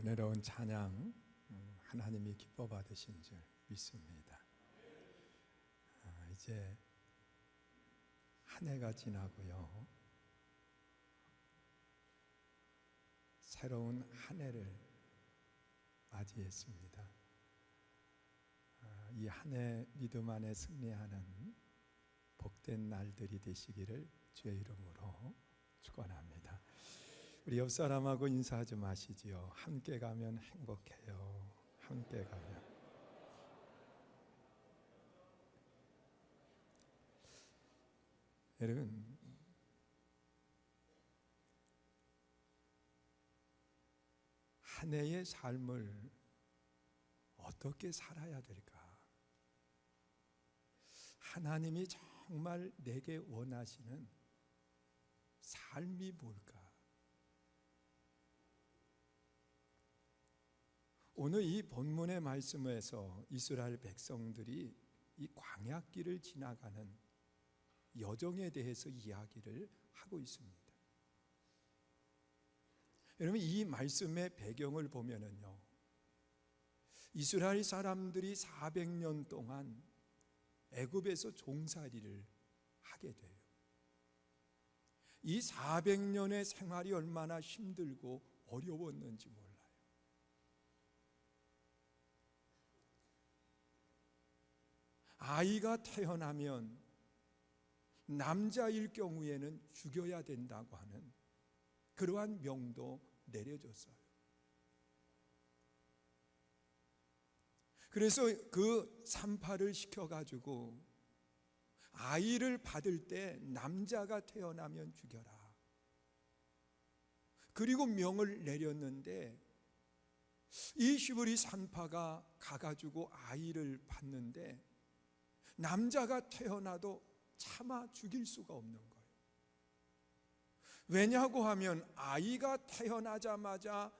은혜로운 찬양 하나님이 기뻐 받으신 줄 믿습니다. 이제 한 해가 지나고요, 새로운 한 해를 맞이했습니다. 이 한 해 믿음 안에 승리하는 복된 날들이 되시기를 주의 이름으로 축원합니다. 우리 옆 사람하고 인사 좀 하시지요. 함께 가면 행복해요. 함께 가면. 여러분, 한 해의 삶을 어떻게 살아야 될까? 하나님이 정말 내게 원하시는 삶이 뭘까? 오늘 이 본문의 말씀에서 이스라엘 백성들이 이 광야길을 지나가는 여정에 대해서 이야기를 하고 있습니다. 여러분, 이 말씀의 배경을 보면은요, 이스라엘 사람들이 400년 동안 애굽에서 종살이를 하게 돼요. 이 400년의 생활이 얼마나 힘들고 어려웠는지 몰라요. 아이가 태어나면 남자일 경우에는 죽여야 된다고 하는 그러한 명도 내려졌어요. 그래서 그 산파를 시켜가지고 아이를 받을 때 남자가 태어나면 죽여라. 그리고 명을 내렸는데 이 시브리 산파가 가가지고 아이를 받는데 남자가 태어나도 차마 죽일 수가 없는 거예요. 왜냐고 하면 아이가 태어나자마자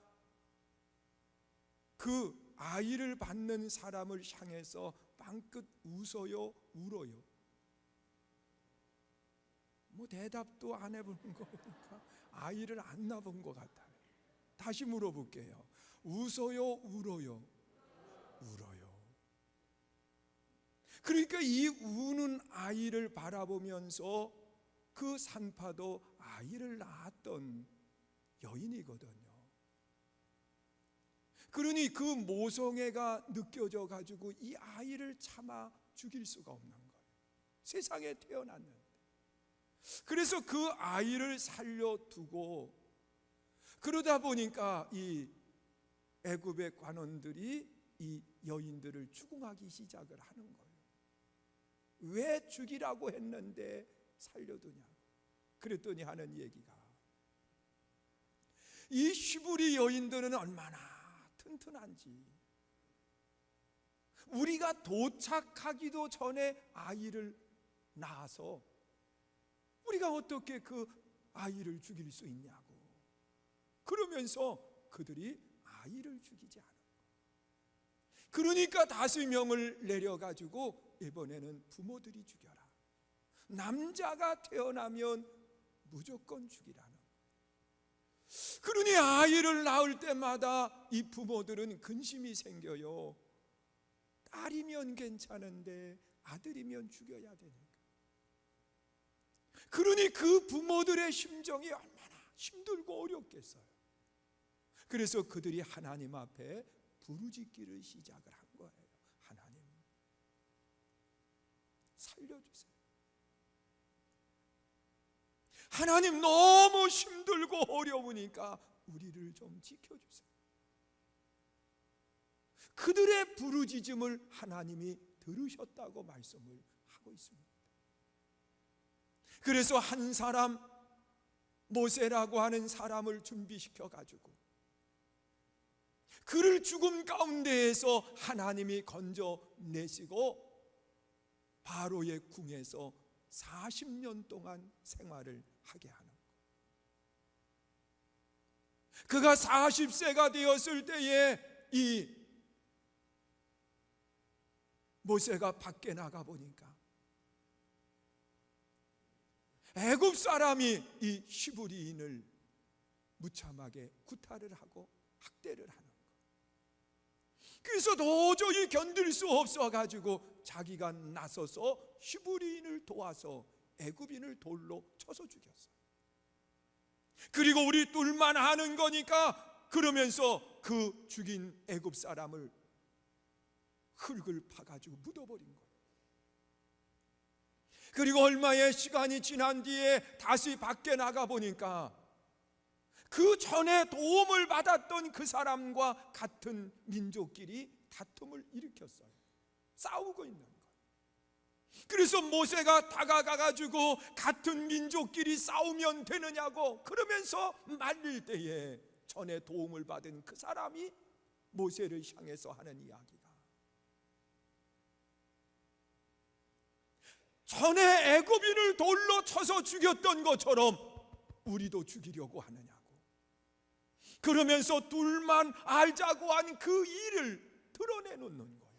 그 아이를 받는 사람을 향해서 빵긋 웃어요, 울어요. 뭐 대답도 안 해보는 거 보니까 아이를 안 낳은 것 같아요. 다시 물어볼게요. 웃어요, 울어요? 울어요. 그러니까 이 우는 아이를 바라보면서 그 산파도 아이를 낳았던 여인이거든요. 그러니 그 모성애가 느껴져 가지고 이 아이를 차마 죽일 수가 없는 거예요. 세상에 태어났는데. 그래서 그 아이를 살려두고, 그러다 보니까 이 애굽의 관원들이 이 여인들을 추궁하기 시작을 하는 거예요. 왜 죽이라고 했는데 살려두냐고. 그랬더니 하는 얘기가, 이 시브리 여인들은 얼마나 튼튼한지, 우리가 도착하기도 전에 아이를 낳아서 우리가 어떻게 그 아이를 죽일 수 있냐고. 그러면서 그들이 아이를 죽이지 않은 거예요. 그러니까 5명을 내려가지고 이번에는 부모들이 죽여라. 남자가 태어나면 무조건 죽이라는 거예요. 그러니 아이를 낳을 때마다 이 부모들은 근심이 생겨요. 딸이면 괜찮은데 아들이면 죽여야 되니까. 그러니 그 부모들의 심정이 얼마나 힘들고 어렵겠어요. 그래서 그들이 하나님 앞에 부르짖기를 시작을 한 거예요. 하나님, 살려주세요. 하나님, 너무 힘들고 어려우니까 우리를 좀 지켜주세요. 그들의 부르짖음을 하나님이 들으셨다고 말씀을 하고 있습니다. 그래서 한 사람, 모세라고 하는 사람을 준비시켜 가지고 그를 죽음 가운데에서 하나님이 건져내시고 바로의 궁에서 40년 동안 생활을 하게 하는 거예요. 그가 40세가 되었을 때에 이 모세가 밖에 나가 보니까 애굽 사람이 이 시브리인을 무참하게 구타를 하고 학대를 하는 거예요. 그래서 도저히 견딜 수 없어가지고 자기가 나서서 히브리인을 도와서 애굽인을 돌로 쳐서 죽였어요. 그리고 우리 둘만 하는 거니까 그러면서 그 죽인 애굽 사람을 흙을 파가지고 묻어버린 거예요. 그리고 얼마의 시간이 지난 뒤에 다시 밖에 나가 보니까 그 전에 도움을 받았던 그 사람과 같은 민족끼리 다툼을 일으켰어요. 싸우고 있는 거예요. 그래서 모세가 다가가가지고 같은 민족끼리 싸우면 되느냐고 그러면서 말릴 때에 전에 도움을 받은 그 사람이 모세를 향해서 하는 이야기가, 전에 애굽인을 돌로 쳐서 죽였던 것처럼 우리도 죽이려고 하느냐고, 그러면서 둘만 알자고 한 그 일을 드러내놓는 거예요.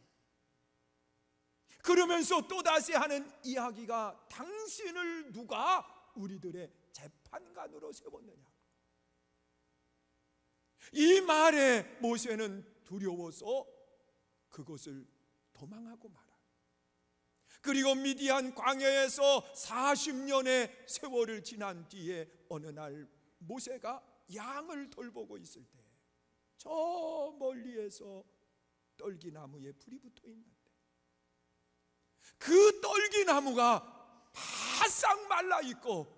그러면서 또다시 하는 이야기가, 당신을 누가 우리들의 재판관으로 세웠느냐. 이 말에 모세는 두려워서 그것을 도망하고 말아. 그리고 미디안 광야에서 40년의 세월을 지난 뒤에 어느 날 모세가 양을 돌보고 있을 때 저 멀리에서 떨기나무에 불이 붙어 있는데 그 떨기나무가 바싹 말라 있고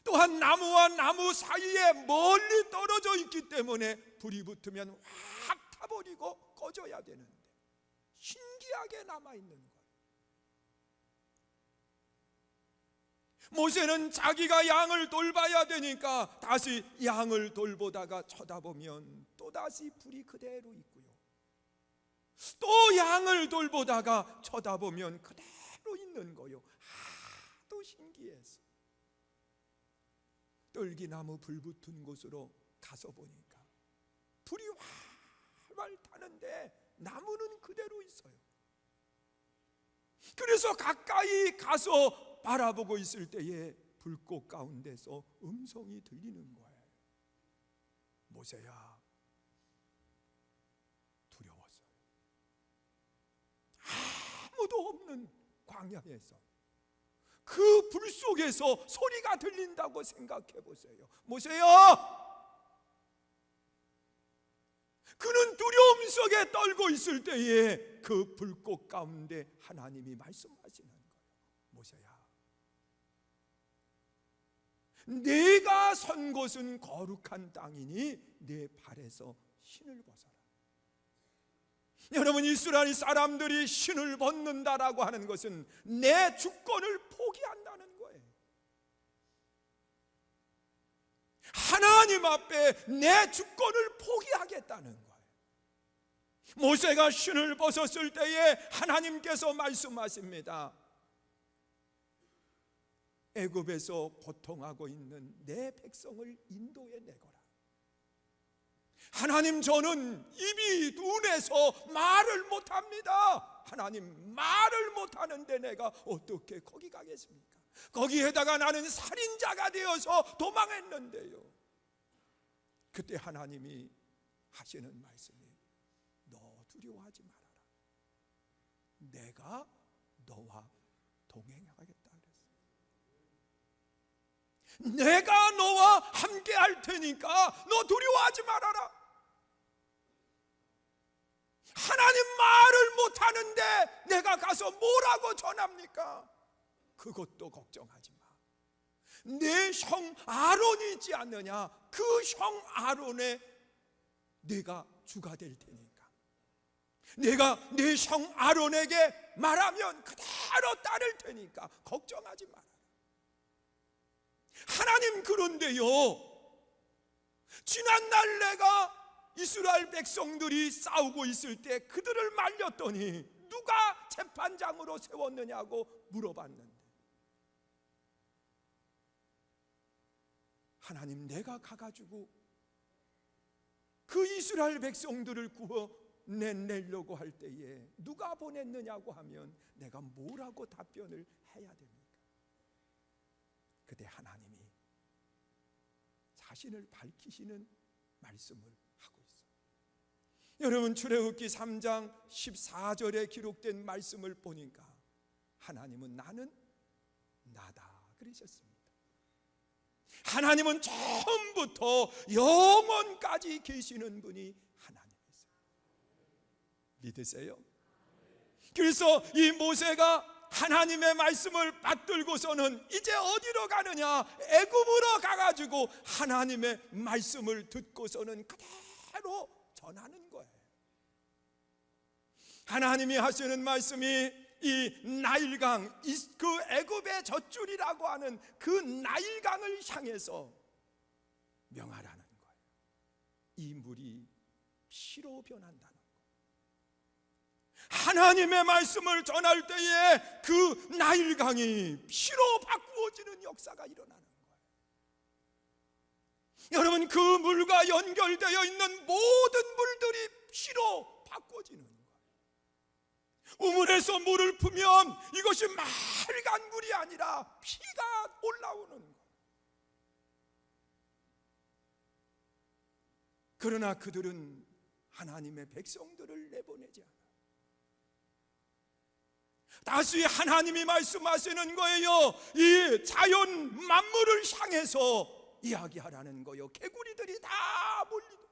또한 나무와 나무 사이에 멀리 떨어져 있기 때문에 불이 붙으면 확 타버리고 꺼져야 되는데 신기하게 남아있는 거예요. 모세는 자기가 양을 돌봐야 되니까 다시 양을 돌보다가 쳐다보면 또다시 불이 그대로 있고요, 또 양을 돌보다가 쳐다보면 그대로 있는 거요. 하도 신기해서 떨기나무 불 붙은 곳으로 가서 보니까 불이 활활 타는데 나무는 그대로 있어요. 그래서 가까이 가서 바라보고 있을 때에 불꽃 가운데서 음성이 들리는 거예요. 모세야, 두려웠어요. 아무도 없는 광야에서 그 불 속에서 소리가 들린다고 생각해 보세요. 모세야, 그는 두려움 속에 떨고 있을 때에 그 불꽃 가운데 하나님이 말씀하시는 거예요. 모세야, 내가 선 곳은 거룩한 땅이니 내 발에서 신을 벗어라. 여러분, 이스라엘 사람들이 신을 벗는다라고 하는 것은 내 주권을 포기한다는 거예요. 하나님 앞에 내 주권을 포기하겠다는 거예요. 모세가 신을 벗었을 때에 하나님께서 말씀하십니다. 애굽에서 고통하고 있는 내 백성을 인도해 내거라. 하나님, 저는 입이 둔해서 말을 못합니다. 하나님, 말을 못하는데 내가 어떻게 거기 가겠습니까? 거기에다가 나는 살인자가 되어서 도망했는데요. 그때 하나님이 하시는 말씀이, 너 두려워하지 말아라. 내가 너와 동행하겠다 그랬어요. 내가 너와 함께 할 테니까 너 두려워하지 말아라. 하나님, 말을 못하는데 내가 가서 뭐라고 전합니까? 그것도 걱정하지 마. 내 형 아론이 있지 않느냐? 그 형 아론에 내가 주가 될 테니까 내가 내 형 아론에게 말하면 그대로 따를 테니까 걱정하지 마라. 하나님, 그런데요, 지난날 내가 이스라엘 백성들이 싸우고 있을 때 그들을 말렸더니 누가 재판장으로 세웠느냐고 물어봤는데, 하나님, 내가 가가지고 그 이스라엘 백성들을 구원내려고 할 때에 누가 보냈느냐고 하면 내가 뭐라고 답변을 해야 됩니까? 그때 하나님이 자신을 밝히시는 말씀을 하고 있어요. 여러분, 출애굽기 3장 14절에 기록된 말씀을 보니까 하나님은 나는 나다 그러셨습니다. 하나님은 처음부터 영원까지 계시는 분이 하나님이세요. 믿으세요? 그래서 이 모세가 하나님의 말씀을 받들고서는 이제 어디로 가느냐? 애굽으로 가가지고 하나님의 말씀을 듣고서는 그대로 전하는 거예요. 하나님이 하시는 말씀이 이 나일강, 그 애굽의 젖줄이라고 하는 그 나일강을 향해서 명하라는 거예요. 이 물이 피로 변한다는 거예요. 하나님의 말씀을 전할 때에 그 나일강이 피로 바꾸어지는 역사가 일어나는 거예요. 여러분, 그 물과 연결되어 있는 모든 물들이 피로 바꾸어지는 거예요. 우물에서 물을 푸면 이것이 맑은 물이 아니라 피가 올라오는 거예요. 그러나 그들은 하나님의 백성들을 내보내지 않아요. 다시 하나님이 말씀하시는 거예요. 이 자연 만물을 향해서 이야기하라는 거예요. 개구리들이 다 몰리고,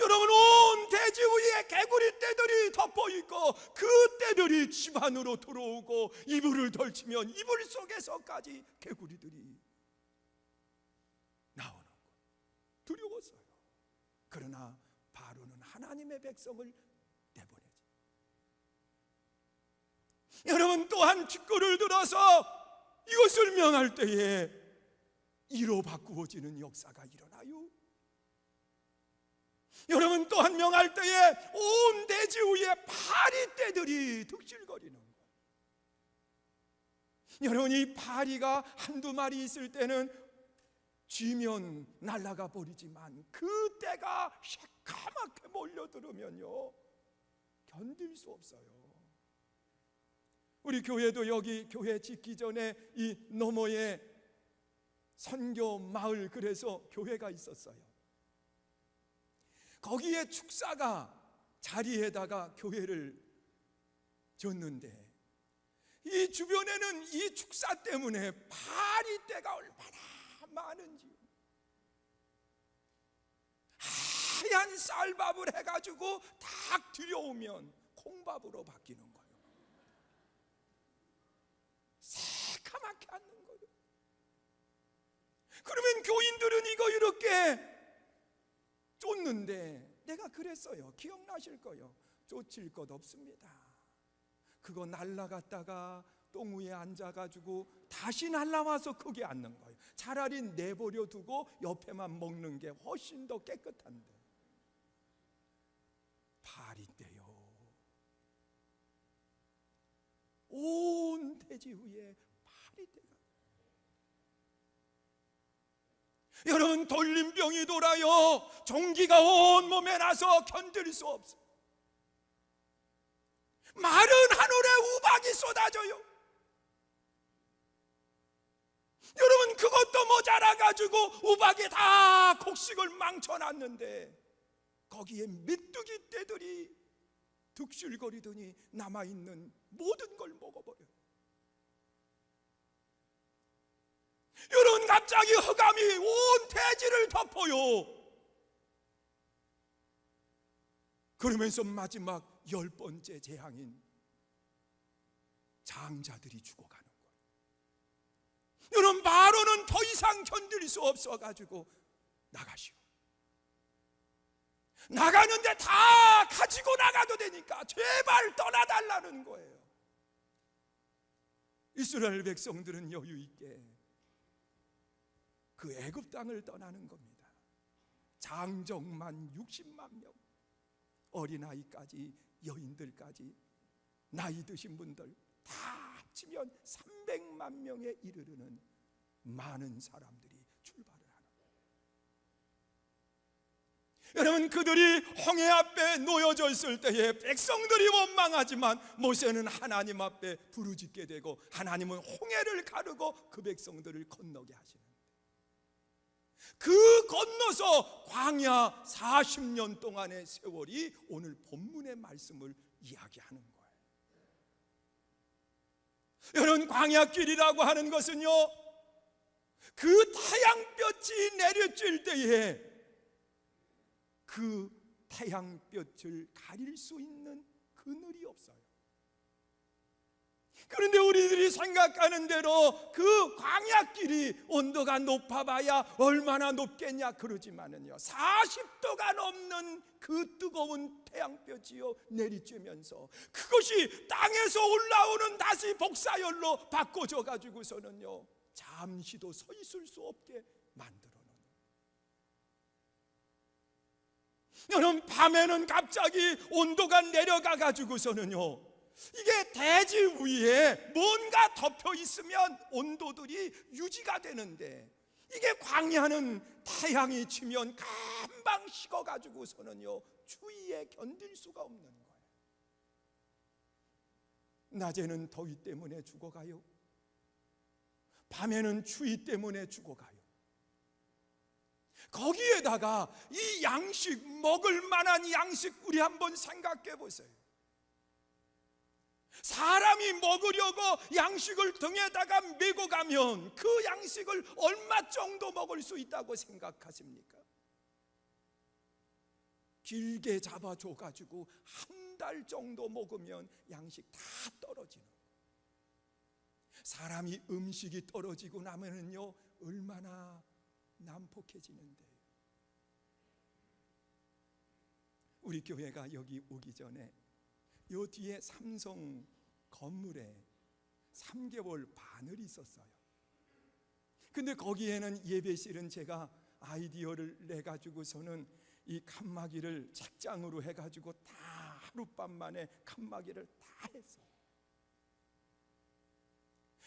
여러분, 온 대지 위에 개구리 떼들이 덮어있고 그 떼들이 집 안으로 들어오고 이불을 덜치면 이불 속에서까지 개구리들이 나오는 거예요. 두려웠어요. 그러나 바로는 하나님의 백성을 내보내지. 여러분, 또한 뒷골을 들어서 이것을 명할 때에 이로 바꾸어지는 역사가 일어나요. 여러분, 또한 명할 때에 온 대지 위에 파리떼들이 득실거리는 거예요. 여러분, 이 파리가 한두 마리 있을 때는 쥐면 날아가 버리지만 그 떼가 새까맣게 몰려들으면요 견딜 수 없어요. 우리 교회도 여기 교회 짓기 전에 이 너머에 선교 마을, 그래서 교회가 있었어요. 거기에 축사가 자리에다가 교회를 줬는데 이 주변에는 이 축사 때문에 파리떼가 얼마나 많은지, 하얀 쌀밥을 해가지고 딱 들여오면 콩밥으로 바뀌는 거예요. 새카맣게 앉는 거예요. 그러면 교인들은 이거 이렇게 쫓는데, 내가 그랬어요. 기억나실 거예요. 쫓을 것 없습니다. 그거 날라갔다가 똥 위에 앉아가지고 다시 날라와서 거기 앉는 거예요. 차라리 내버려 두고 옆에만 먹는 게 훨씬 더 깨끗한데. 파리떼요, 온 대지 위에 파리떼가. 여러분, 돌림병이 돌아요. 종기가 온 몸에 나서 견딜 수 없어요. 마른 하늘에 우박이 쏟아져요. 여러분, 그것도 모자라가지고 우박이 다 곡식을 망쳐놨는데 거기에 메뚜기 떼들이 득실거리더니 남아있는 모든 걸 먹어버려요. 여러분, 갑자기 흑암이 온 대지를 덮어요. 그러면서 마지막 10번째 재앙인 장자들이 죽어가는 거예요. 여러분, 바로는 더 이상 견딜 수 없어가지고 나가시오. 나가는데 다 가지고 나가도 되니까 제발 떠나달라는 거예요. 이스라엘 백성들은 여유 있게 그 애굽 땅을 떠나는 겁니다. 장정만 60만 명, 어린아이까지 여인들까지 나이 드신 분들 다 합치면 300만 명에 이르르는 많은 사람들이 출발을 하는 거예요. 여러분, 그들이 홍해 앞에 놓여져 있을 때에 백성들이 원망하지만 모세는 하나님 앞에 부르짖게 되고 하나님은 홍해를 가르고 그 백성들을 건너게 하시는. 그 건너서 광야 40년 동안의 세월이 오늘 본문의 말씀을 이야기하는 거예요. 여러분, 광야길이라고 하는 것은요, 그 태양볕이 내려질 때에 그 태양볕을 가릴 수 있는 그늘이 없어요. 그런데 우리들이 생각하는 대로 그 광야길이 온도가 높아봐야 얼마나 높겠냐 그러지만은요, 40도가 넘는 그 뜨거운 태양볕이요 내리쬐면서 그것이 땅에서 올라오는 다시 복사열로 바꿔져 가지고서는요 잠시도 서 있을 수 없게 만들어 놓는. 여러분, 밤에는 갑자기 온도가 내려가 가지고서는요, 이게 대지 위에 뭔가 덮여 있으면 온도들이 유지가 되는데, 이게 광야는 태양이 치면 금방 식어 가지고서는요 추위에 견딜 수가 없는 거예요. 낮에는 더위 때문에 죽어가요. 밤에는 추위 때문에 죽어가요. 거기에다가 이 양식, 먹을 만한 양식, 우리 한번 생각해 보세요. 사람이 먹으려고 양식을 등에다가 메고 가면 그 양식을 얼마 정도 먹을 수 있다고 생각하십니까? 길게 잡아줘 가지고 한 달 정도 먹으면 양식 다 떨어지는 거예요. 사람이 음식이 떨어지고 나면은요 얼마나 난폭해지는데요. 우리 교회가 여기 오기 전에 요 뒤에 삼성 건물에 3개월 반을 있었어요. 근데 거기에는 예배실은 제가 아이디어를 내가지고서는 이 칸막이를 책장으로 해가지고 다 하룻밤 만에 칸막이를 다 했어요.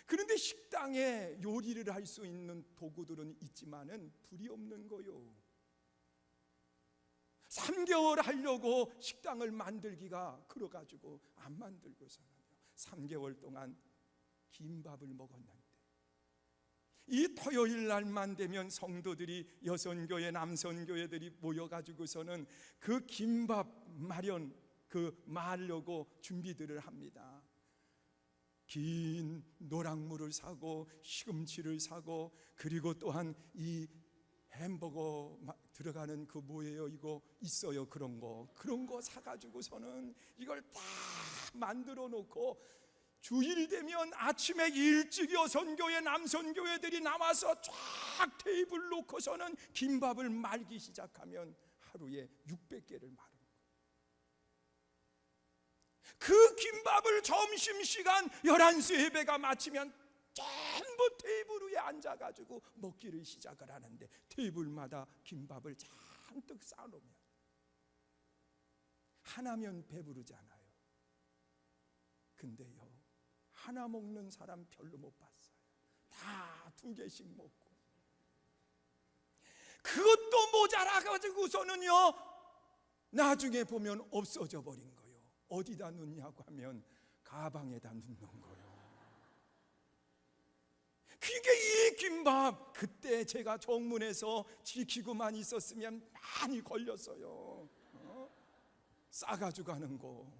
그런데 식당에 요리를 할 수 있는 도구들은 있지만은 불이 없는 거요. 3개월 하려고 식당을 만들기가 그래가지고 안 만들고서는요 3개월 동안 김밥을 먹었는데, 이 토요일 날만 되면 성도들이 여선교회 남선교회들이 모여가지고서는 그 김밥 마련 말려고 준비들을 합니다. 긴 노랑물을 사고 시금치를 사고, 그리고 또한 이 햄버거 들어가는 그 뭐예요 이거 있어요, 그런 거 사가지고서는 이걸 다 만들어 놓고 주일 되면 아침에 일찍 여선교회 남선교회들이 나와서 쫙 테이블 놓고서는 김밥을 말기 시작하면 하루에 600개를 말은 거예요. 그 김밥을 점심시간 11시 예배가 마치면 전부 테이블 위에 앉아가지고 먹기를 시작을 하는데, 테이블마다 김밥을 잔뜩 쌓아놓으면 하나면 배부르잖아요. 근데요 하나 먹는 사람 별로 못 봤어요. 다 2개씩 먹고, 그것도 모자라가지고서는요 나중에 보면 없어져 버린 거예요. 어디다 넣냐고 하면 가방에다 넣는 거예요. 그게 이 김밥, 그때 제가 정문에서 지키고만 있었으면 많이 걸렸어요. 싸가지고 가는 거.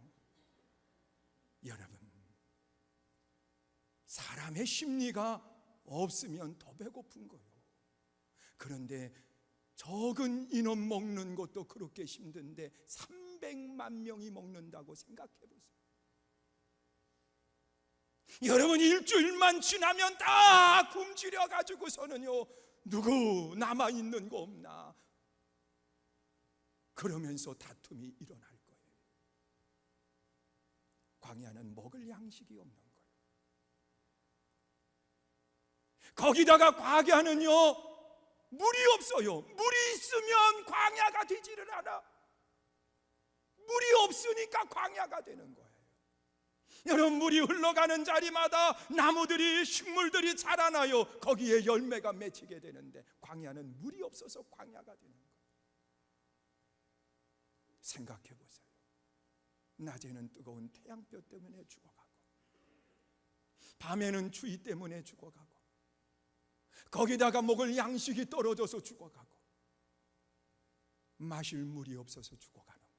여러분, 사람의 심리가 없으면 더 배고픈 거예요. 그런데 적은 인원 먹는 것도 그렇게 힘든데 300만 명이 먹는다고 생각해 보세요. 여러분, 일주일만 지나면 다 굶주려 가지고서는요 누구 남아있는 거 없나 그러면서 다툼이 일어날 거예요. 광야는 먹을 양식이 없는 거예요. 거기다가 광야는요 물이 없어요. 물이 있으면 광야가 되지를 않아. 물이 없으니까 광야가 되는 거예요. 여러분, 물이 흘러가는 자리마다 나무들이, 식물들이 자라나요. 거기에 열매가 맺히게 되는데, 광야는 물이 없어서 광야가 되는 거예요. 생각해 보세요. 낮에는 뜨거운 태양볕 때문에 죽어가고, 밤에는 추위 때문에 죽어가고, 거기다가 먹을 양식이 떨어져서 죽어가고 마실 물이 없어서 죽어가는 거예요.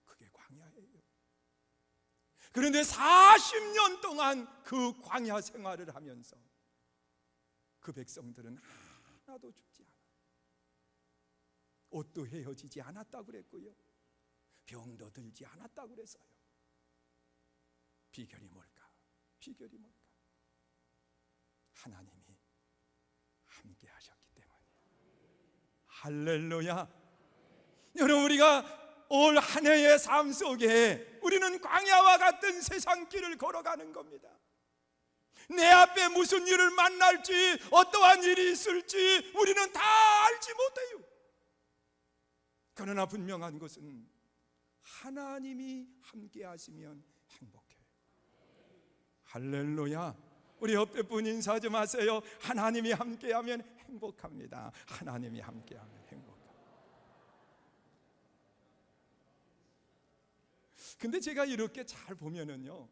그게 광야예요. 그런데 40년 동안 그 광야 생활을 하면서 그 백성들은 하나도 죽지 않아. 옷도 헤어지지 않았다고 그랬고요, 병도 들지 않았다고 그랬어요. 비결이 뭘까? 비결이 뭘까? 하나님이 함께 하셨기 때문이에요. 할렐루야. 여러분, 우리가 올 한 해의 삶 속에 우리는 광야와 같은 세상 길을 걸어가는 겁니다. 내 앞에 무슨 일을 만날지, 어떠한 일이 있을지 우리는 다 알지 못해요. 그러나 분명한 것은 하나님이 함께 하시면 행복해요. 할렐루야. 우리 옆에 분 인사 좀 하세요. 하나님이 함께하면 행복합니다. 하나님이 함께하면 행복합니다. 근데 제가 이렇게 잘 보면은요,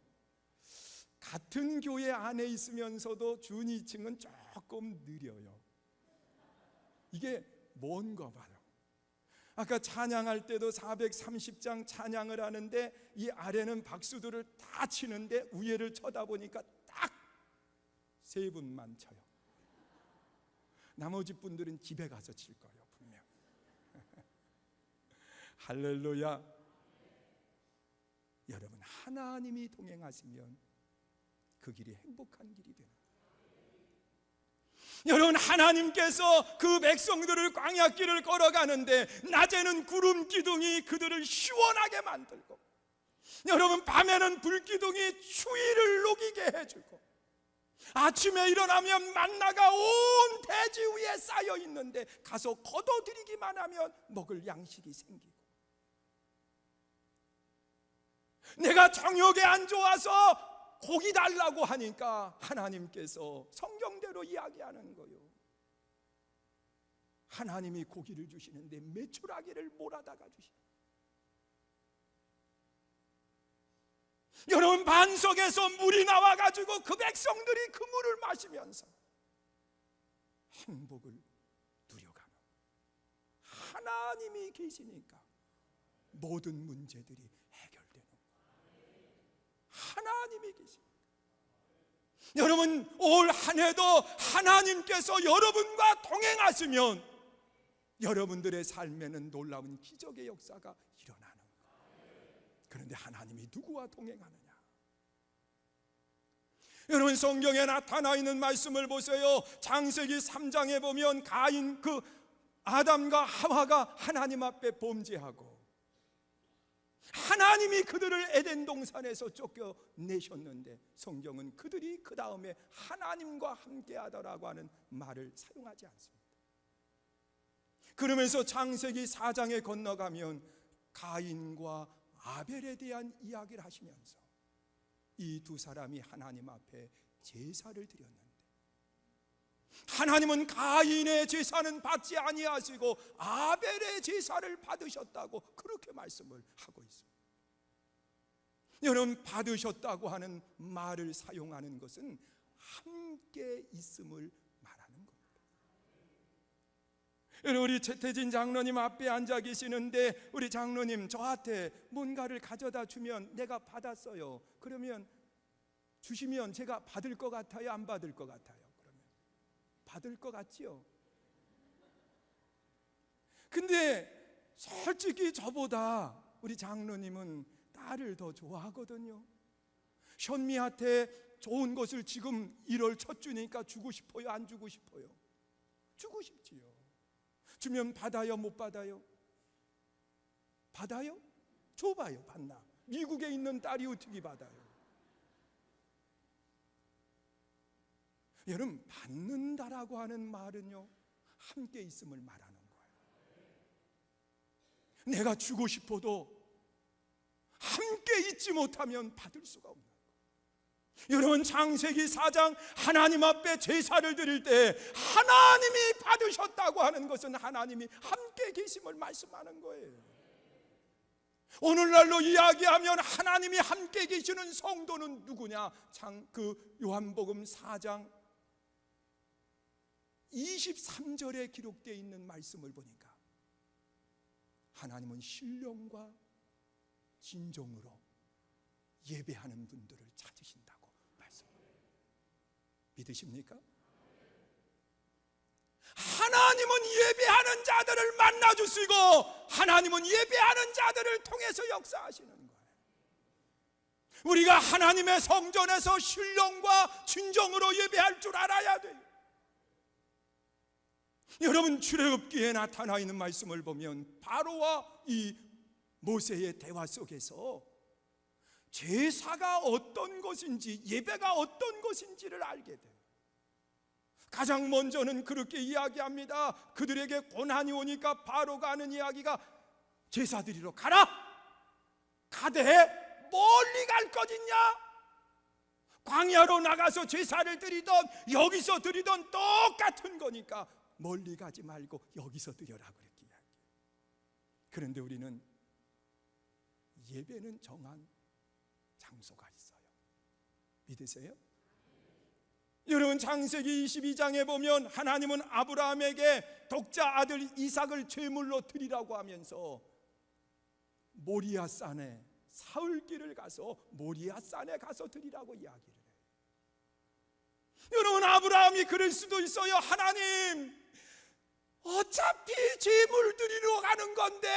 같은 교회 안에 있으면서도 준위층은 조금 느려요. 이게 뭔가 봐요. 아까 찬양할 때도 430장 찬양을 하는데 이 아래는 박수들을 다 치는데 위에를 쳐다보니까 딱 3분만 쳐요. 나머지 분들은 집에 가서 칠 거예요, 분명. 할렐루야. 여러분, 하나님이 동행하시면 그 길이 행복한 길이 되는 거예요. 여러분, 하나님께서 그 백성들을 광야길을 걸어가는데 낮에는 구름 기둥이 그들을 시원하게 만들고, 여러분, 밤에는 불기둥이 추위를 녹이게 해주고, 아침에 일어나면 만나가 온 대지 위에 쌓여 있는데 가서 걷어들이기만 하면 먹을 양식이 생기고, 내가 정욕에 안 좋아서 고기 달라고 하니까 하나님께서 성경대로 이야기하는 거예요. 하나님이 고기를 주시는데 메추라기를 몰아다가 주시는. 여러분, 반석에서 물이 나와가지고 그 백성들이 그 물을 마시면서 행복을 누려가는, 하나님이 계시니까 모든 문제들이 해결되는, 하나님이 계십니다. 여러분, 올 한 해도 하나님께서 여러분과 동행하시면 여러분들의 삶에는 놀라운 기적의 역사가 일어나는 거예요. 그런데 하나님이 누구와 동행하느냐? 여러분, 성경에 나타나 있는 말씀을 보세요. 창세기 3장에 보면 가인, 그 아담과 하와가 하나님 앞에 범죄하고 하나님이 그들을 에덴 동산에서 쫓겨내셨는데 성경은 그들이 그 다음에 하나님과 함께하더라고 하는 말을 사용하지 않습니다. 그러면서 창세기 4장에 건너가면 가인과 아벨에 대한 이야기를 하시면서 이 두 사람이 하나님 앞에 제사를 드렸는데 하나님은 가인의 제사는 받지 아니하시고 아벨의 제사를 받으셨다고 그렇게 말씀을 하고 있습니다. 여러분, 받으셨다고 하는 말을 사용하는 것은 함께 있음을 말하는 겁니다. 여러분, 우리 최태진 장로님 앞에 앉아 계시는데 우리 장로님 저한테 뭔가를 가져다 주면 내가 받았어요. 그러면 주시면 제가 받을 것 같아요? 안 받을 것 같아요? 받을 것 같지요? 근데 솔직히 저보다 우리 장로님은 딸을 더 좋아하거든요. 현미한테 좋은 것을 지금 1월 첫 주니까 주고 싶어요? 안 주고 싶어요? 주고 싶지요. 주면 받아요? 못 받아요? 받아요? 줘봐요. 받나? 미국에 있는 딸이 어떻게 받아요? 여러분, 받는다라고 하는 말은요, 함께 있음을 말하는 거예요. 내가 주고 싶어도 함께 있지 못하면 받을 수가 없는 거예요. 여러분, 창세기 4장 하나님 앞에 제사를 드릴 때 하나님이 받으셨다고 하는 것은 하나님이 함께 계심을 말씀하는 거예요. 오늘날로 이야기하면 하나님이 함께 계시는 성도는 누구냐? 그 요한복음 4장 23절에 기록되어 있는 말씀을 보니까 하나님은 신령과 진정으로 예배하는 분들을 찾으신다고 말씀합니다. 믿으십니까? 하나님은 예배하는 자들을 만나주시고 하나님은 예배하는 자들을 통해서 역사하시는 거예요. 우리가 하나님의 성전에서 신령과 진정으로 예배할 줄 알아야 돼요. 여러분, 출애굽기에 나타나 있는 말씀을 보면 바로와 이 모세의 대화 속에서 제사가 어떤 것인지, 예배가 어떤 것인지를 알게 돼요. 가장 먼저는 그렇게 이야기합니다. 그들에게 고난이 오니까 바로가 하는 이야기가 제사 드리러 가라. 가되 멀리 갈 것 있냐? 광야로 나가서 제사를 드리던 여기서 드리던 똑같은 거니까 멀리 가지 말고 여기서 드려라 그렇게 이야기해요. 그런데 우리는 예배는 정한 장소가 있어요. 믿으세요? 여러분, 창세기 22장에 보면 하나님은 아브라함에게 독자 아들 이삭을 제물로 드리라고 하면서 모리아산에 사흘길을 가서 모리아산에 가서 드리라고 이야기를 해요. 여러분, 아브라함이 그럴 수도 있어요. 하나님, 어차피 제물 드리러 가는 건데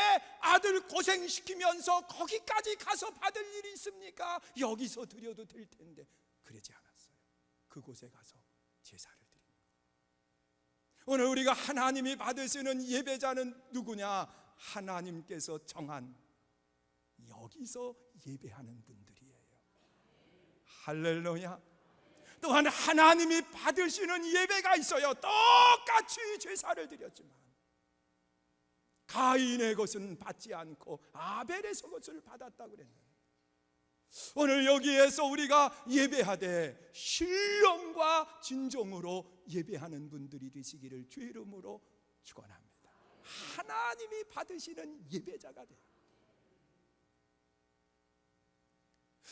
아들 고생시키면서 거기까지 가서 받을 일이 있습니까? 여기서 드려도 될 텐데. 그러지 않았어요. 그곳에 가서 제사를 드립니다. 오늘 우리가 하나님이 받으시는 예배자는 누구냐? 하나님께서 정한 여기서 예배하는 분들이에요. 할렐루야. 또한 하나님이 받으시는 예배가 있어요. 똑같이 제사를 드렸지만 가인의 것은 받지 않고 아벨의 것을 받았다 그랬는데, 오늘 여기에서 우리가 예배하되 신령과 진정으로 예배하는 분들이 되시기를 주의 이름으로 축원합니다. 하나님이 받으시는 예배자가 돼요.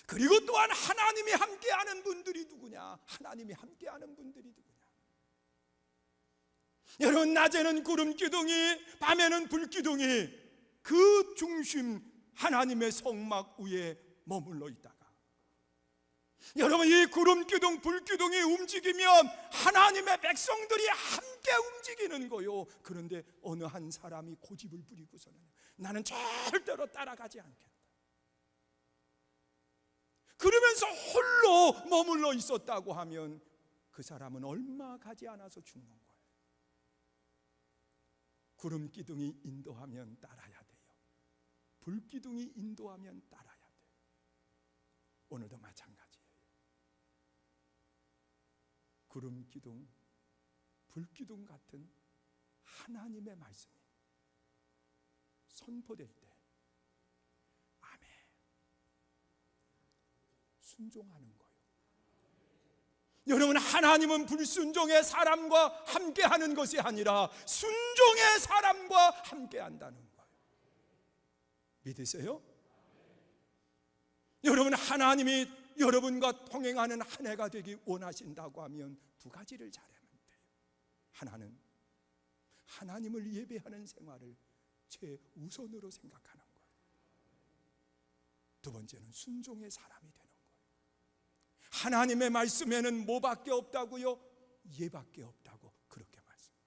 그리고 또한 하나님이 함께하는 분들이 누구냐? 하나님이 함께하는 분들이 누구냐? 여러분, 낮에는 구름 기둥이, 밤에는 불 기둥이 그 중심 하나님의 성막 위에 머물러 있다가, 여러분, 이 구름 기둥, 불 기둥이 움직이면 하나님의 백성들이 함께 움직이는 거요. 그런데 어느 한 사람이 고집을 부리고서는 나는 절대로 따라가지 않겠다, 그러면서 홀로 머물러 있었다고 하면 그 사람은 얼마 가지 않아서 죽는 거예요. 구름 기둥이 인도하면 따라야 돼요. 불 기둥이 인도하면 따라야 돼요. 오늘도 마찬가지예요. 구름 기둥, 불 기둥 같은 하나님의 말씀이 선포될 때 아멘, 순종하는 거예요. 여러분, 하나님은 불순종의 사람과 함께하는 것이 아니라 순종의 사람과 함께한다는 거예요. 믿으세요? 여러분, 하나님이 여러분과 통행하는 한 해가 되기 원하신다고 하면 두 가지를 잘하면 돼요. 하나는 하나님을 예배하는 생활을 최우선으로 생각하는 거예요. 두 번째는 순종의 사람이 되는 거예요. 하나님의 말씀에는 뭐밖에 없다고요? 예밖에 없다고 그렇게 말씀해요.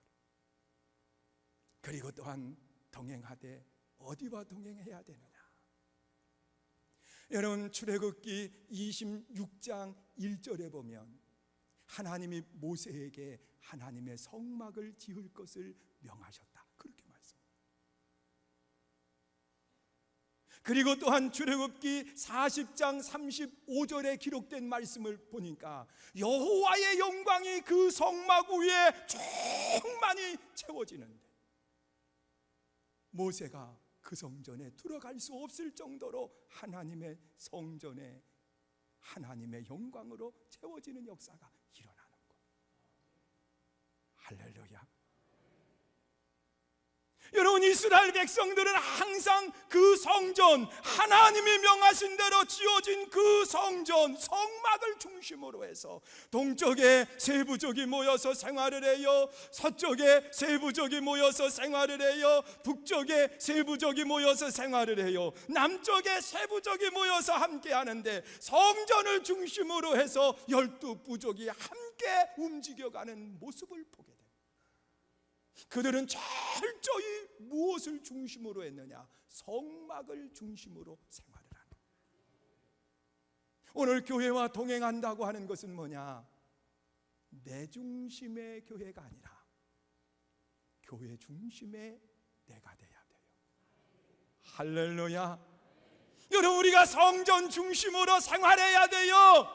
그리고 또한 동행하되 어디와 동행해야 되느냐? 여러분, 출애굽기 26장 1절에 보면 하나님이 모세에게 하나님의 성막을 지을 것을 명하셨다, 그렇게 말씀합니다. 그리고 또한 출애굽기 40장 35절에 기록된 말씀을 보니까 여호와의 영광이 그 성막 위에 충만히 채워지는데 모세가 그 성전에 들어갈 수 없을 정도로 하나님의 성전에 하나님의 영광으로 채워지는 역사가 일어나는 거예요. 할렐루야. 여러분, 이스라엘 백성들은 항상 그 성전, 하나님이 명하신 대로 지어진 그 성전, 성막을 중심으로 해서 동쪽에 세 부족이 모여서 생활을 해요, 서쪽에 세 부족이 모여서 생활을 해요, 북쪽에 세 부족이 모여서 생활을 해요, 남쪽에 세 부족이 모여서 함께 하는데, 성전을 중심으로 해서 12부족이 함께 움직여가는 모습을 보게 됩니다. 그들은 철저히 무엇을 중심으로 했느냐? 성막을 중심으로 생활을 하는. 오늘 교회와 동행한다고 하는 것은 뭐냐? 내 중심의 교회가 아니라 교회 중심의 내가 돼야 돼요. 할렐루야. 여러분, 우리가 성전 중심으로 생활해야 돼요.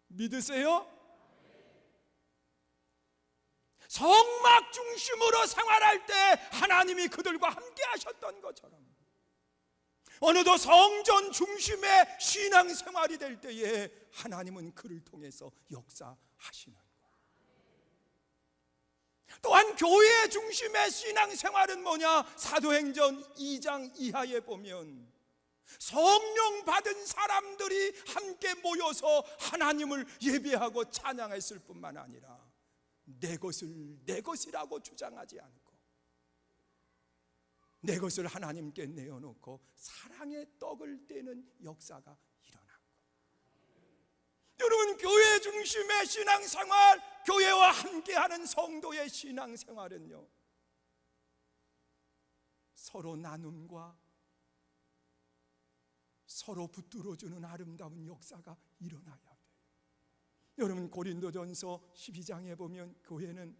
믿으세요? 성막 중심으로 생활할 때 하나님이 그들과 함께 하셨던 것처럼, 어느덧 성전 중심의 신앙생활이 될 때에 하나님은 그를 통해서 역사하시는 거예요. 또한 교회 중심의 신앙생활은 뭐냐? 사도행전 2장 이하에 보면 성령 받은 사람들이 함께 모여서 하나님을 예배하고 찬양했을 뿐만 아니라 내 것을 내 것이라고 주장하지 않고 내 것을 하나님께 내어놓고 사랑의 떡을 떼는 역사가 일어난 거예요. 여러분, 교회 중심의 신앙생활, 교회와 함께하는 성도의 신앙생활은요, 서로 나눔과 서로 붙들어주는 아름다운 역사가 일어나야 돼요. 여러분, 고린도전서 12장에 보면 교회는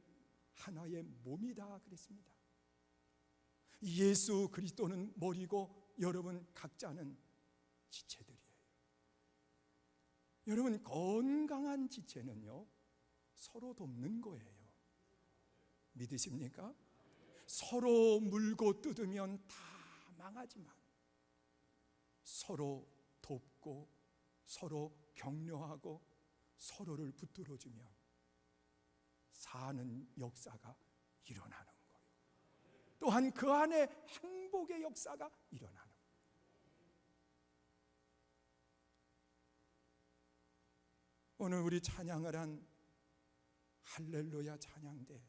하나의 몸이다 그랬습니다. 예수 그리스도는 머리고 여러분 각자는 지체들이에요. 여러분, 건강한 지체는요, 서로 돕는 거예요. 믿으십니까? 서로 물고 뜯으면 다 망하지만 서로 돕고 서로 격려하고 서로를 붙들어주면 사는 역사가 일어나는 거예요. 또한 그 안에 행복의 역사가 일어나는 거예요. 오늘 우리 찬양을 한 할렐루야 찬양대,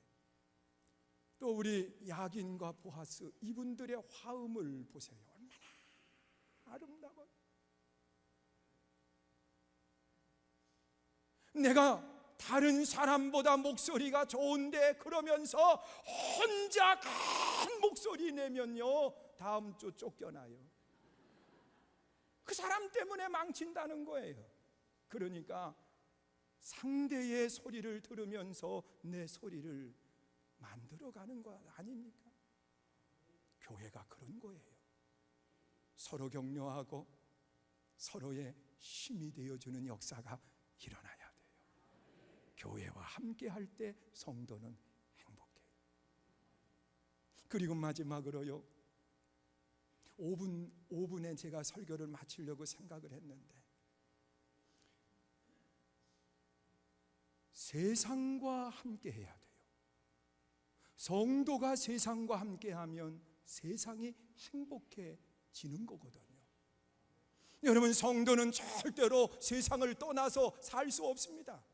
또 우리 야긴과 보아스, 이분들의 화음을 보세요. 얼마나 아름다워요. 내가 다른 사람보다 목소리가 좋은데 그러면서 혼자 큰 목소리 내면요, 다음 주 쫓겨나요. 그 사람 때문에 망친다는 거예요. 그러니까 상대의 소리를 들으면서 내 소리를 만들어가는 거 아닙니까? 교회가 그런 거예요. 서로 격려하고 서로의 힘이 되어주는 역사가 일어나야 돼요. 교회와 함께 할 때 성도는 행복해요. 그리고 마지막으로요, 5분에 제가 설교를 마치려고 생각을 했는데, 세상과 함께 해야 돼요. 성도가 세상과 함께 하면 세상이 행복해지는 거거든요. 여러분, 성도는 절대로 세상을 떠나서 살 수 없습니다.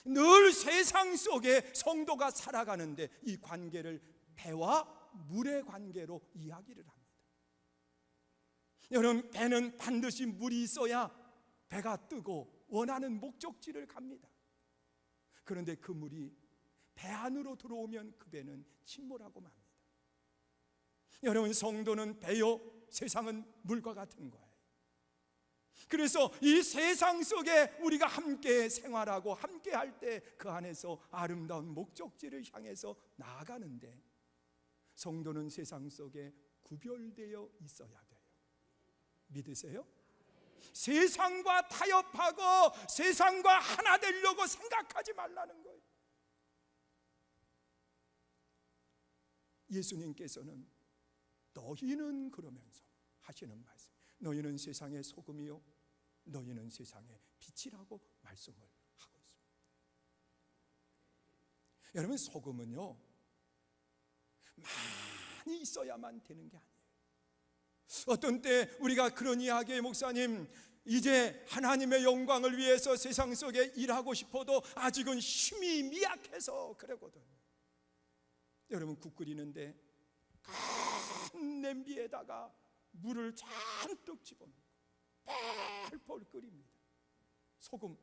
늘 세상 속에 성도가 살아가는데 이 관계를 배와 물의 관계로 이야기를 합니다. 여러분, 배는 반드시 물이 있어야 배가 뜨고 원하는 목적지를 갑니다. 그런데 그 물이 배 안으로 들어오면 그 배는 침몰하고 맙니다. 여러분, 성도는 배요, 세상은 물과 같은 거예요. 그래서 이 세상 속에 우리가 함께 생활하고 함께 할 때 그 안에서 아름다운 목적지를 향해서 나아가는데, 성도는 세상 속에 구별되어 있어야 돼요. 믿으세요? 세상과 타협하고 세상과 하나 되려고 생각하지 말라는 거예요. 예수님께서는 너희는 그러면서 하시는 말씀, 너희는 세상의 소금이요 너희는 세상의 빛이라고 말씀을 하고 있습니다. 여러분, 소금은요 많이 있어야만 되는 게 아니에요. 어떤 때 우리가 그런 이야기에 목사님, 이제 하나님의 영광을 위해서 세상 속에 일하고 싶어도 아직은 힘이 미약해서 그러거든요. 여러분, 국 끓이는데 큰 냄비에다가 물을 잔뜩 집어넣고 펄펄 끓입니다. 소금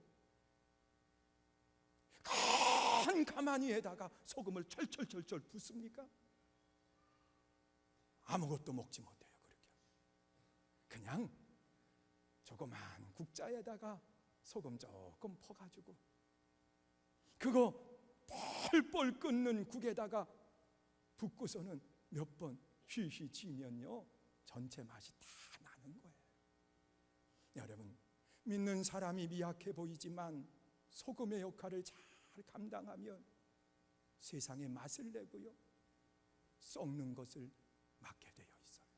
큰 가마니에다가 소금을 철철철철 붓습니까? 아무것도 먹지 못해요. 그렇게 그냥 조그만 국자에다가 소금 조금 퍼가지고 그거 펄펄 끓는 국에다가 붓고서는 몇 번 휘휘 지면요, 전체 맛이 다 나는 거예요. 여러분, 믿는 사람이 미약해 보이지만 소금의 역할을 잘 감당하면 세상에 맛을 내고요, 썩는 것을 막게 되어 있어요.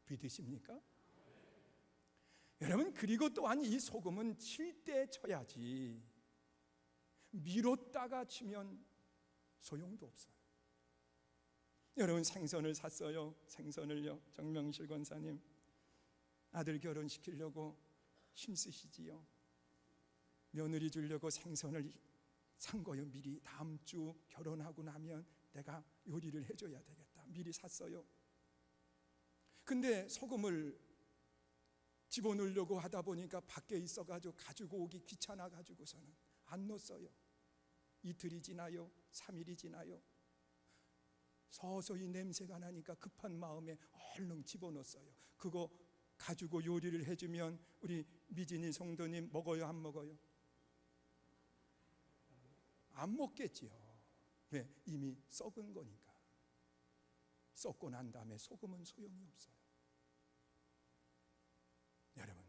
믿으십니까? 여러분, 그리고 또한 이 소금은 칠 때 쳐야지 미뤘다가 치면 소용도 없어요. 여러분, 생선을 샀어요. 생선을요, 정명실 권사님 아들 결혼시키려고 힘쓰시지요. 며느리 주려고 생선을 산 거예요. 미리 다음 주 결혼하고 나면 내가 요리를 해줘야 되겠다. 미리 샀어요. 근데 소금을 집어넣으려고 하다 보니까 밖에 있어가지고 가지고 오기 귀찮아가지고서는 안 넣었어요. 이틀이 지나요, 3일이 지나요. 서서히 냄새가 나니까 급한 마음에 얼른 집어넣었어요. 그거 가지고 요리를 해주면 우리 미진이 성도님 먹어요, 안 먹어요? 안 먹겠지요. 왜? 이미 썩은 거니까. 썩고 난 다음에 소금은 소용이 없어요. 여러분,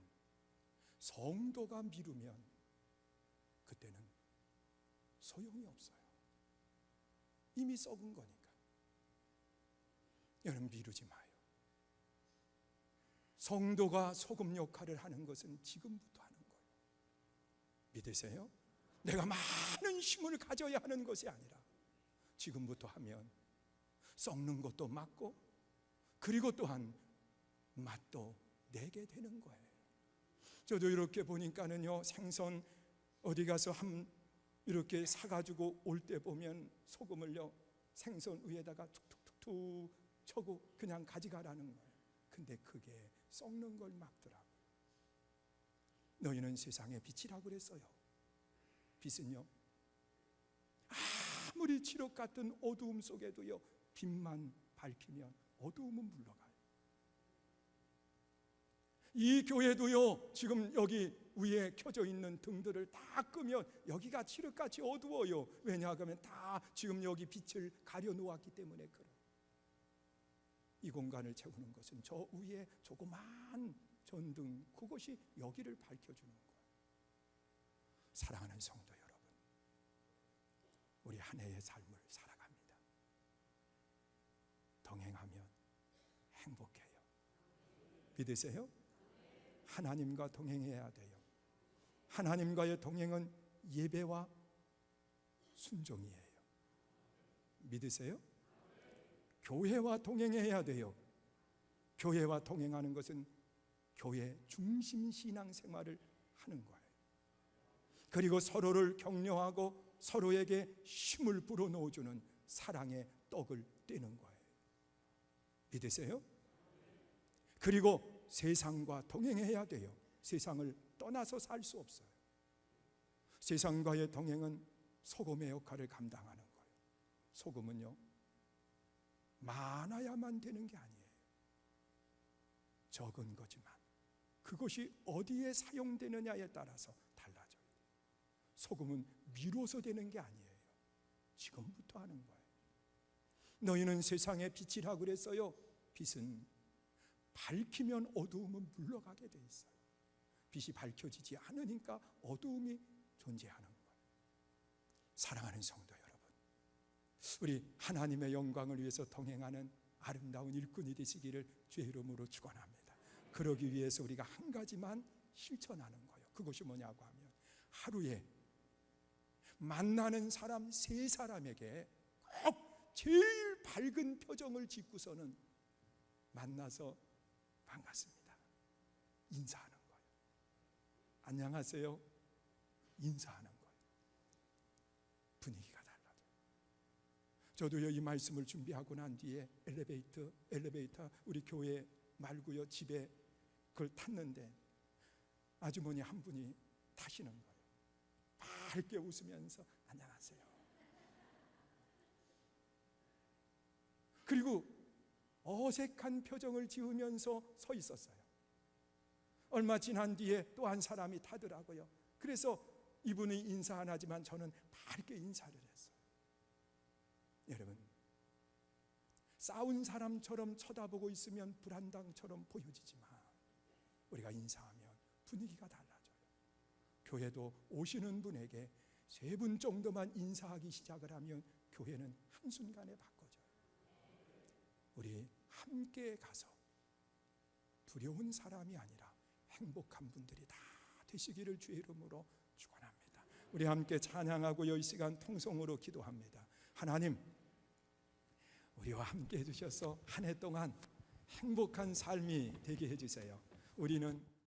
성도가 미루면 그때는 소용이 없어요. 이미 썩은 거니까. 여러분, 미루지 마요. 성도가 소금 역할을 하는 것은 지금부터 하는 거예요. 믿으세요? 내가 많은 힘을 가져야 하는 것이 아니라 지금부터 하면 썩는 것도 막고 그리고 또한 맛도 내게 되는 거예요. 저도 이렇게 보니까는요, 생선 어디 가서 이렇게 사가지고 올 때 보면 소금을요, 생선 위에다가 툭툭툭툭 쳐고 그냥 가져가라는 거예요. 근데 그게 썩는 걸 막더라고요. 너희는 세상의 빛이라고 그랬어요. 빛은요, 아무리 칠흑 같은 어두움 속에도요, 빛만 밝히면 어두움은 물러가요. 이 교회도요, 지금 여기 위에 켜져 있는 등들을 다 끄면 여기가 칠흑같이 어두워요. 왜냐하면 다 지금 여기 빛을 가려 놓았기 때문에 그래요. 이 공간을 채우는 것은 저 위에 조그만 전등, 그것이 여기를 밝혀주는 거예요. 사랑하는 성도 여러분, 우리 한 해의 삶을 살아갑니다. 동행하면 행복해요. 믿으세요? 하나님과 동행해야 돼요. 하나님과의 동행은 예배와 순종이에요. 믿으세요? 교회와 동행해야 돼요. 교회와 동행하는 것은 교회 중심 신앙 생활을 하는 거예요. 그리고 서로를 격려하고 서로에게 힘을 불어넣어주는 사랑의 떡을 떼는 거예요. 믿으세요? 그리고 세상과 동행해야 돼요. 세상을 떠나서 살 수 없어요. 세상과의 동행은 소금의 역할을 감당하는 거예요. 소금은요, 많아야만 되는 게 아니에요. 적은 거지만 그것이 어디에 사용되느냐에 따라서 달라져요. 소금은 미뤄서 되는 게 아니에요. 지금부터 하는 거예요. 너희는 세상의 빛이라고 그랬어요. 빛은 밝히면 어두움은 물러가게 돼 있어요. 빛이 밝혀지지 않으니까 어두움이 존재하는 거예요. 사랑하는 성도 여러분, 우리 하나님의 영광을 위해서 동행하는 아름다운 일꾼이 되시기를 주의 이름으로 축원합니다. 그러기 위해서 우리가 한 가지만 실천하는 거예요. 그것이 뭐냐고 하면 하루에 만나는 사람 3사람에게 꼭 제일 밝은 표정을 짓고서는 만나서 반갑습니다. 인사하는 거예요. 안녕하세요. 인사하는 거예요. 분위기가 달라져요. 저도요, 이 말씀을 준비하고 난 뒤에 엘리베이터 우리 교회 말고요, 집에 그걸 탔는데 아주머니 한 분이 타시는 거예요. 밝게 웃으면서 안녕하세요. 그리고 어색한 표정을 지으면서 서 있었어요. 얼마 지난 뒤에 또 한 사람이 타더라고요. 그래서 이분이 인사 안 하지만 저는 밝게 인사를 했어요. 여러분, 싸운 사람처럼 쳐다보고 있으면 불안당처럼 보여지지만 우리가 인사하면 분위기가 달라져요. 교회도 오시는 분에게 3분 정도만 인사하기 시작을 하면 교회는 한순간에 바꿔져요. 우리 함께 가서 두려운 사람이 아니라 행복한 분들이 다 되시기를 주의 이름으로 축원합니다. 우리 함께 찬양하고요, 이 시간 통성으로 기도합니다. 하나님, 우리와 함께 해주셔서 한 해 동안 행복한 삶이 되게 해주세요. 우리는